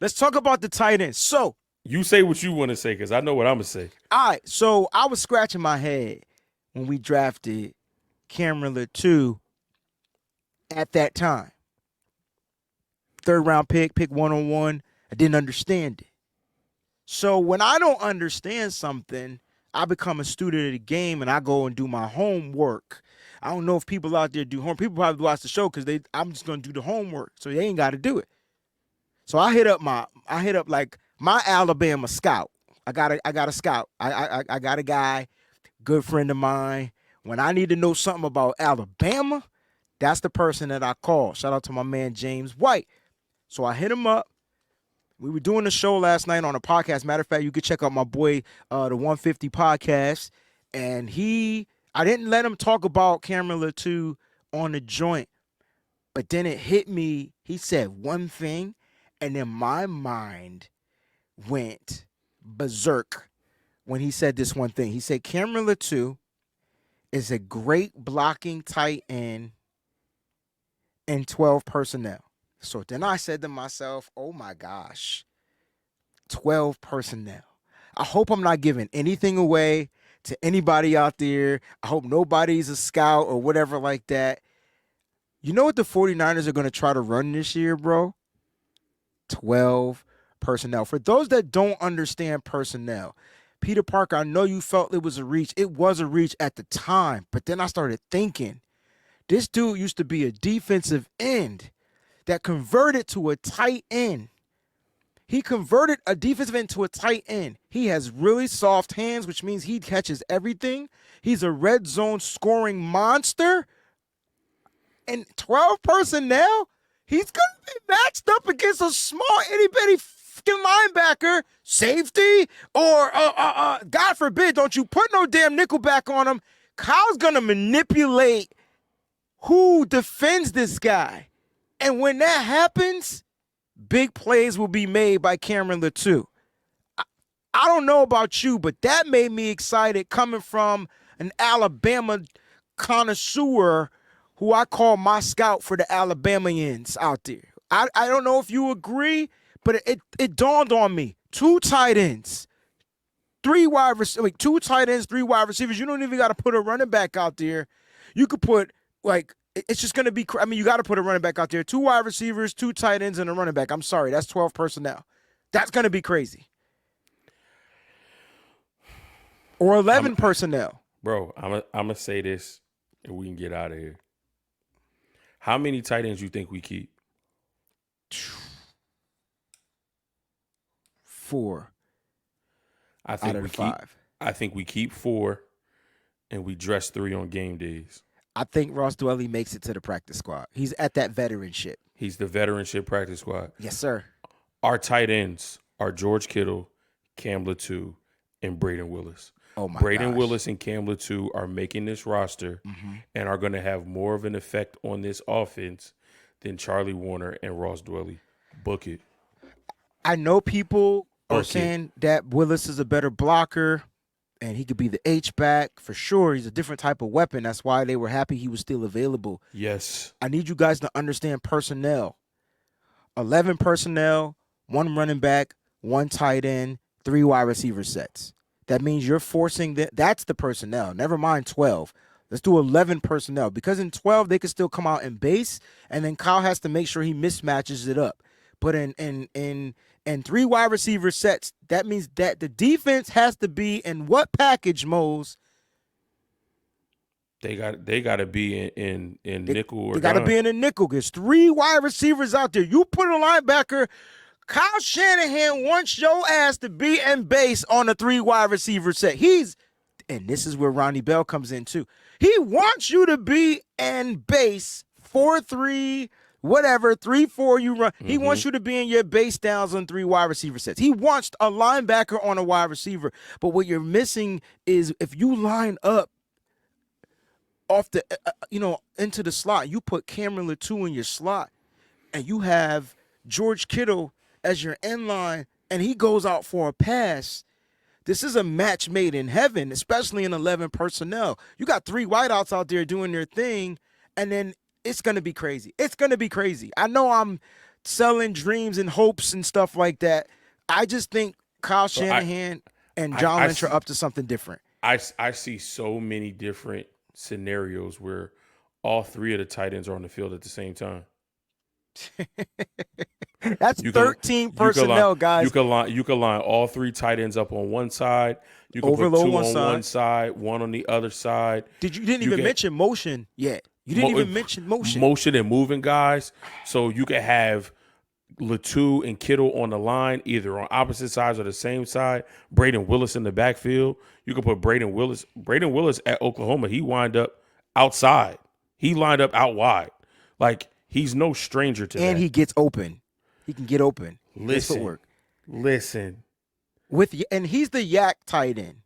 Let's talk about the tight end. So you say what you want to say, because I know what I'm going to say. All right, so I was scratching my head when we drafted Cameron Latu at that time. Third round pick 101. I didn't understand it. So when I don't understand something, I become a student of the game and I go and do my homework. I don't know if people out there do homework. People probably watch the show because I'm just gonna do the homework, so they ain't got to do it. So I hit up my Alabama scout. I got a scout. I got a guy, good friend of mine. When I need to know something about Alabama, that's the person that I call. Shout out to my man James White. So I hit him up. We were doing the show last night on a podcast. Matter of fact, you could check out my boy, the 150 podcast. And I didn't let him talk about Cameron Latu on the joint. But then it hit me. He said one thing, and then my mind went berserk when he said this one thing. He said Cameron Latu is a great blocking tight end in 12 personnel. So then I said to myself, oh my gosh, 12 personnel. I hope I'm not giving anything away to anybody out there. I hope nobody's a scout or whatever like that. You know what the 49ers are going to try to run this year, bro? 12 personnel. For those that don't understand personnel, Peter Parker, I know you felt it was a reach. It was a reach at the time, but then I started thinking, this dude used to be a defensive end that converted to a tight end. He converted a defensive end to a tight end. He has really soft hands, which means he catches everything. He's a red zone scoring monster. And 12 personnel, he's going to be matched up against a small, itty-bitty fucking linebacker, safety, or, God forbid, don't you put no damn nickelback on him. Kyle's going to manipulate who defends this guy. And when that happens, big plays will be made by Cameron Latu. I don't know about you, but that made me excited coming from an Alabama connoisseur who I call my scout for the Alabamians out there. I don't know if you agree, but it dawned on me. Two tight ends, two tight ends, 3 wide receivers. You don't even got to put a running back out there. You could put, it's just going to be, you got to put a running back out there. 2 wide receivers, 2 tight ends, and a running back. I'm sorry, that's 12 personnel. That's going to be crazy. Or 11 personnel. Bro, I'm going to say this, and we can get out of here. How many tight ends you think we keep? 4 I think out of we the 5. I think we keep 4, and we dress 3 on game days. I think Ross Dwelly makes it to the practice squad. He's at that veteranship. He's the veteranship practice squad. Yes, sir. Our tight ends are George Kittle, Cam Latu, and Brayden Willis. Oh, my Brayden gosh. Willis and Cam Latu are making this roster and are going to have more of an effect on this offense than Charlie Warner and Ross Dwelly. Book it. I know people are saying that Willis is a better blocker and he could be the H-back. For sure, he's a different type of weapon. That's why they were happy he was still available. Yes. I need you guys to understand personnel. 11 personnel, 1 running back, 1 tight end, 3 wide receiver sets. That means you're forcing that's the personnel. Never mind 12. Let's do 11 personnel. Because in 12, they can still come out and base, and then Kyle has to make sure he mismatches it up. But in 3 wide receiver sets, that means that the defense has to be in what package, Mose? They got to be in nickel or They got to be in a nickel. There's 3 wide receivers out there. You put a linebacker. Kyle Shanahan wants your ass to be in base on a 3 wide receiver set. And this is where Ronnie Bell comes in too. He wants you to be in base 4-3, whatever, 3-4 you run. He wants you to be in your base downs on 3 wide receiver sets. He wants a linebacker on a wide receiver. But what you're missing is if you line up off the into the slot. You put Cameron Latu in your slot, and you have George Kittle as your end line, and he goes out for a pass. This is a match made in heaven, especially in 11 personnel. You got 3 wideouts out there doing their thing, and then it's going to be crazy. It's going to be crazy. I know I'm selling dreams and hopes and stuff like that. I just think Kyle Shanahan and John Lynch are up to something different. I see so many different scenarios where all 3 of the tight ends are on the field at the same time. That's 13 personnel, guys. You can line all 3 tight ends up on one side. You can Overload put 2 one on side. one side, 1 on the other side. You didn't even mention motion yet. You didn't even mention motion. Motion and moving guys. So you can have Latu and Kittle on the line, either on opposite sides or the same side. Brayden Willis in the backfield. You can put Brayden Willis. Brayden Willis at Oklahoma, he wind up outside. He lined up out wide. Like, he's no stranger to that. And he gets open. He can get open. Listen. And he's the yak tight end.